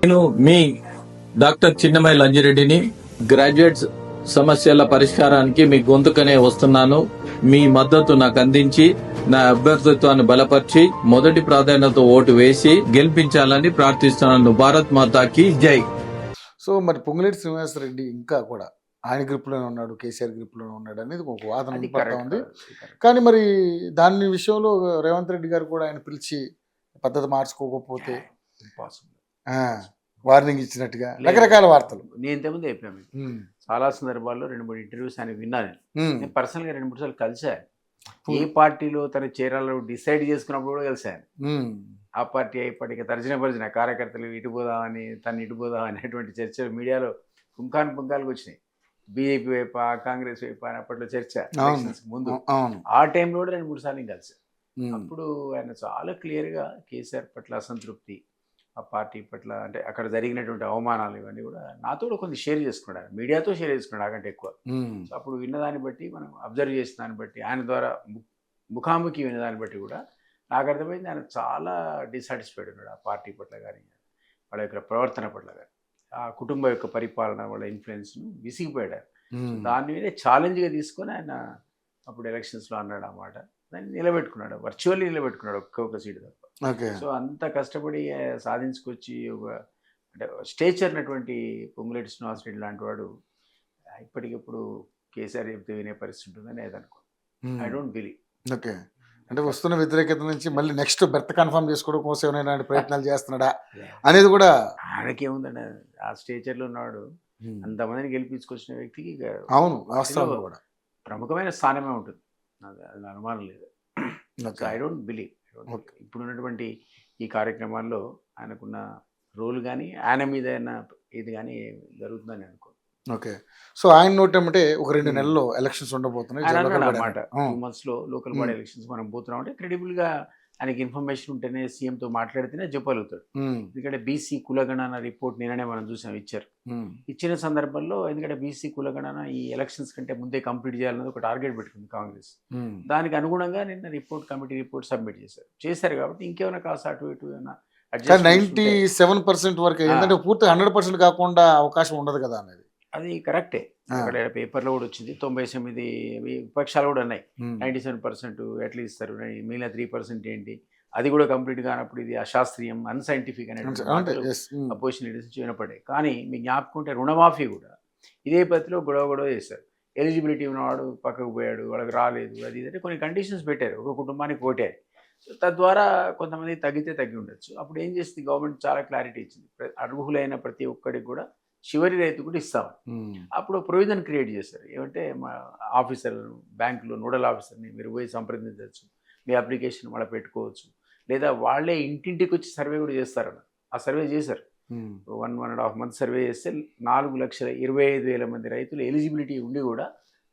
నేను మీ doctor చిన్నమై లంజిరెడ్డిని. Graduates సమస్యల పరిష్కారానికి మీ గొంతుకనే వస్తున్నాను. మీ మద్దతు నాకు అందించి నా అభ్యర్థిత్వాన్ని బలపరిచి మొదటి ప్రాధాన్యత ఓటు వేసి గెలిపించాలని ప్రార్థిస్తున్నాను. భారత్ మాతాకి జై. సో మరి పొంగులేటి శ్రీనివాసరెడ్డి ఇంకా కూడా ఆయన గ్రూప్లోనే ఉన్నాడు, కేసీఆర్ గ్రూప్లోనే ఉన్నాడు అనేది ఒక వాదన పడతా ఉంది. కానీ మరి దాని విషయంలో రేవంత్ రెడ్డి గారు కూడా ఆయన పిలిచి పద్ధతి మార్చుకోకపోతే వార్నింగ్ ఇచ్చినట్టుగా రకరకాల వార్తలు నేను ఇంతకుముందు చెప్పాను. చాలా సందర్భాల్లో 2-3 ఇంటర్వ్యూస్ ఆయన విన్నాను. నేను పర్సనల్గా 2-3 సార్లు కలిశాను. ఏ పార్టీలో తన చేరాలో డిసైడ్ చేసుకున్నప్పుడు కూడా కలిశాను. ఆ పార్టీ ఇప్పటికీ తర్జన కార్యకర్తలు ఇటు పోదామని తను ఇటు పోదాం అనేటువంటి చర్చలు మీడియాలో పుంకాలుగా వచ్చినాయి. బీజేపీ వైపు కాంగ్రెస్ వైపు అని అప్పట్లో చర్చ ముందు. ఆ టైంలో కూడా 2-3 సార్లు కలిశాను. అప్పుడు ఆయన చాలా క్లియర్గా కేసీఆర్ పట్ల అసంతృప్తి, ఆ పార్టీ పట్ల అంటే అక్కడ జరిగినటువంటి అవమానాలు ఇవన్నీ కూడా నాతో కూడా కొంచెం షేర్ చేసుకున్నాడు, మీడియాతో షేర్ చేసుకున్నాడు నాకంటే ఎక్కువ. సో అప్పుడు విన్నదాన్ని బట్టి మనం అబ్జర్వ్ చేసిన దాన్ని బట్టి ఆయన ద్వారా ముఖాముఖి విన్నదాన్ని బట్టి కూడా నాకు అర్థమైంది ఆయన చాలా డిసాటిస్ఫైడ్ ఉన్నాడు ఆ పార్టీ పట్ల కానీ, వాళ్ళ యొక్క ప్రవర్తన పట్ల కానీ, ఆ కుటుంబం యొక్క పరిపాలన, వాళ్ళ ఇన్ఫ్లుయెన్స్ను విసిగిపోయాడు. దాని మీద ఛాలెంజ్గా తీసుకొని ఆయన అప్పుడు ఎలక్షన్స్లో అన్నాడు అన్నమాట. దాన్ని నిలబెట్టుకున్నాడు, వర్చువల్లీ నిలబెట్టుకున్నాడు ఒక్కొక్క సీటు తప్ప. సో అంత కష్టపడి సాధించుకొచ్చి ఒక అంటే స్టేచర్ ఉన్నటువంటి పొంగులేటి శ్రీనివాసరెడ్డి లాంటి వాడు ఇప్పటికిప్పుడు కేసీఆర్ చెప్తే వినే పరిస్థితి ఉంటుందని నేను అనుకో. I don't believe. ఓకే, అంటే వస్తున్న వ్యతిరేకత నుంచి మళ్ళీ నెక్స్ట్ బెర్త్ కన్ఫర్మ్ చేసుకోవడం కోసం ఏమైనా ప్రయత్నాలు చేస్తున్నాడా అనేది కూడా ఆయనకేముందండి. ఆ స్టేచర్లో ఉన్నాడు, అంతమందిని గెలిపించుకొచ్చిన వ్యక్తికి అవును వాస్తవం కూడా ప్రముఖమైన స్థానమే ఉంటుంది, అది అనుమానం లేదు. I don't believe. ఇప్పుడు ఉన్నటువంటి ఈ కార్యక్రమాల్లో ఆయనకున్న రోల్ కానీ ఆయన మీద ఇది కానీ జరుగుతుందని అనుకో. ఓకే, సో ఆయన నోట్ ఏమంటే ఒక 2 నెలల్లో ఎలక్షన్స్ ఉండబోతున్నాయి అన్నమాట. 2 monthsలో లోకల్ బాడీ ఎలక్షన్స్ మనం పోతున్నాం అంటే క్రెడిబుల్గా ఆయనకి ఇన్ఫర్మేషన్ ఉంటేనే సీఎంతో మాట్లాడితేనే చెప్పగలుగుతాడు. ఎందుకంటే బీసీ కులగణన రిపోర్ట్ నిన్ననే మనం చూసాం ఇచ్చారు. ఇచ్చిన సందర్భంలో ఎందుకంటే బీసీ కులగణన ఈ ఎలక్షన్స్ కంటే ముందే కంప్లీట్ చేయాలన్నది ఒక టార్గెట్ పెట్టుకుంది కాంగ్రెస్. దానికి అనుగుణంగా నిన్న కమిటీ రిపోర్ట్ సబ్మిట్ చేశారు కాబట్టి ఇంకేమైనా కాస్త అటు ఇటు 97% వరకు ఏంటంటే పూర్తి 100% కాకుండా అవకాశం ఉండదు కదా అనేది. అది కరెక్టే. అక్కడ పేపర్లో కూడా వచ్చింది 99 విపక్షాలు కూడా ఉన్నాయి. 97% ఎట్లా ఇస్తారు, మిగిలిన 3% ఏంటి, అది కూడా కంప్లీట్ కానప్పుడు ఇది అశాస్త్రీయం, అన్సైంటిఫిక్ అనేటువంటి అపోజిషన్ లీడర్స్ వినపడే. కానీ మీ జ్ఞాపకం ఉంటే రుణమాఫీ కూడా ఇదే పద్ధతిలో గొడవ చేశారు. ఎలిజిబిలిటీ ఉన్నవాడు పక్కకు పోయాడు, వాళ్ళకి రాలేదు, అది అంటే కొన్ని కండిషన్స్ పెట్టారు, ఒక కుటుంబానికి ఓటారు. సో తద్వారా కొంతమంది తగ్గి ఉండొచ్చు. అప్పుడు ఏం చేస్తుంది గవర్నమెంట్ చాలా క్లారిటీ ఇచ్చింది, అర్హులైన ప్రతి ఒక్కరికి కూడా చివరి రైతు కూడా ఇస్తాం. అప్పుడు ప్రొవిజన్ క్రియేట్ చేశారు. ఏమంటే మా ఆఫీసర్ బ్యాంకులో నోడల్ ఆఫీసర్ని మీరు పోయి సంప్రదించవచ్చు, మీ అప్లికేషన్ మళ్ళీ పెట్టుకోవచ్చు, లేదా వాళ్ళే ఇంటింటికి వచ్చి సర్వే కూడా చేస్తారన్న. ఆ సర్వే చేశారు. 1.5 months సర్వే చేస్తే 4,25,000 మంది రైతులు ఎలిజిబిలిటీ ఉండి కూడా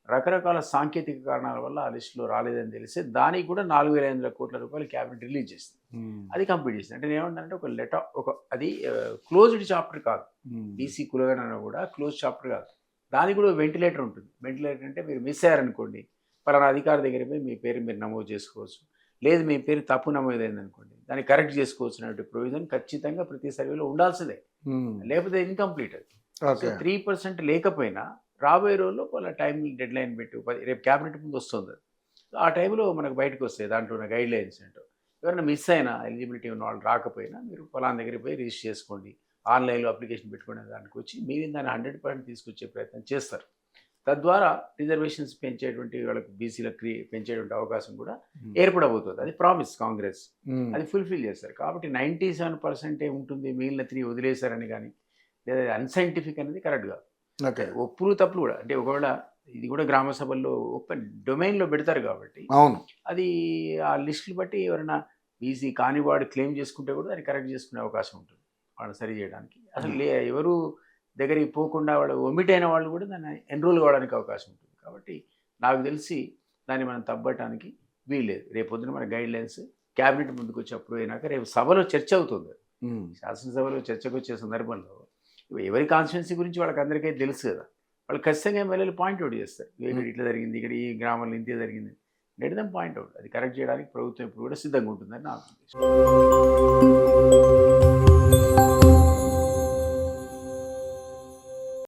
రకరకాల సాంకేతిక కారణాల వల్ల ఆ లిస్టులో రాలేదని తెలిస్తే దానికి కూడా 4,500 కోట్ల రూపాయలు క్యాబినెట్ రిలీజ్ చేసింది. అది కంప్లీట్ చేసింది. అంటే ఏమంటారంటే ఒక లెటర్, అది క్లోజ్డ్ చాప్టర్ కాదు. బీసీ కులగణన కూడా క్లోజ్ చాప్టర్ కాదు, దానికి కూడా వెంటిలేటర్ ఉంటుంది. వెంటిలేటర్ అంటే మీరు మిస్ అయ్యారనుకోండి, పలానా అధికారి దగ్గర పోయి మీ పేరు మీరు నమోదు చేసుకోవచ్చు, లేదు మీ పేరు తప్పు నమోదైంది అనుకోండి దాన్ని కరెక్ట్ చేసుకోవచ్చు అనే ప్రొవిజన్ ఖచ్చితంగా ప్రతి సర్వేలో ఉండాల్సిందే, లేకపోతే ఇన్కంప్లీట్. అది 3% లేకపోయినా రాబోయే రోజుల్లో వాళ్ళ టైం డెడ్ లైన్ పెట్టి రేపు క్యాబినెట్ ముందు వస్తుంది, ఆ టైంలో మనకు బయటకు వస్తాయి దాంట్లో ఉన్న గైడ్ లైన్స్ ఏంటో. ఎవరైనా మిస్ అయినా ఎలిజిబిలిటీ ఉన్న వాళ్ళు రాకపోయినా మీరు ఫలానా దగ్గరికి పోయి రిజిస్టర్ చేసుకోండి, ఆన్లైన్లో అప్లికేషన్ పెట్టుకునే దానికి వచ్చి మీరు దాన్ని 100% తీసుకొచ్చే ప్రయత్నం చేస్తారు. తద్వారా రిజర్వేషన్స్ పెంచేటువంటి వాళ్ళకి బీసీలకు పెంచేటువంటి అవకాశం కూడా ఏర్పడబోతుంది. అది ప్రామిస్ కాంగ్రెస్, అది ఫుల్ఫిల్ చేస్తారు. కాబట్టి 97% ఉంటుంది, మిగిలిన 3 వదిలేశారని కానీ లేదా అన్సైంటిఫిక్ అనేది కరెక్ట్గా ఒప్పులు తప్పులు కూడా అంటే ఒకవేళ ఇది కూడా గ్రామ సభల్లో ఓపెన్ డొమైన్లో పెడతారు కాబట్టి అది ఆ లిస్టులు బట్టి ఎవరైనా బీసీ కానివాడు క్లెయిమ్ చేసుకుంటే కూడా దాన్ని కరెక్ట్ చేసుకునే అవకాశం ఉంటుంది వాళ్ళని సరి చేయడానికి. అసలు ఎవరు దగ్గరికి పోకుండా వాళ్ళు ఒమిట్ అయిన వాళ్ళు కూడా దాన్ని ఎన్రోల్ కావడానికి అవకాశం ఉంటుంది. కాబట్టి నాకు తెలిసి దాన్ని మనం తప్పటానికి వీల్లేదు. రేపు పొద్దున మన గైడ్ లైన్స్ క్యాబినెట్ ముందుకు వచ్చి అప్రూవ్ అయినాక రేపు సభలో చర్చ అవుతుంది. శాసనసభలో చర్చకు వచ్చే సందర్భంలో ఎవరి కాన్స్టిట్యున్సీ గురించి వాళ్ళకి అందరికీ తెలుసు కదా, వాళ్ళు ఖచ్చితంగా ఎమ్మెల్యేలు పాయింట్అవుట్ చేస్తారు, ఇక్కడ ఇట్లా జరిగింది, ఇక్కడ ఈ గ్రామంలో ఇంతే జరిగింది, లెట్ దెమ్ పాయింట్అవుట్. అది కరెక్ట్ చేయడానికి ప్రభుత్వం ఇప్పుడు కూడా సిద్ధంగా ఉంటుందని నాకు